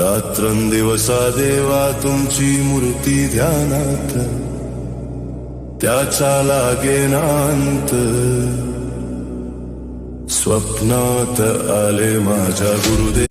रात्रंदिवसा देवा तुमची मूर्ती ध्यानात, त्याचा लागेनांत. स्वप्नात आले माझ्या गुरुदेव.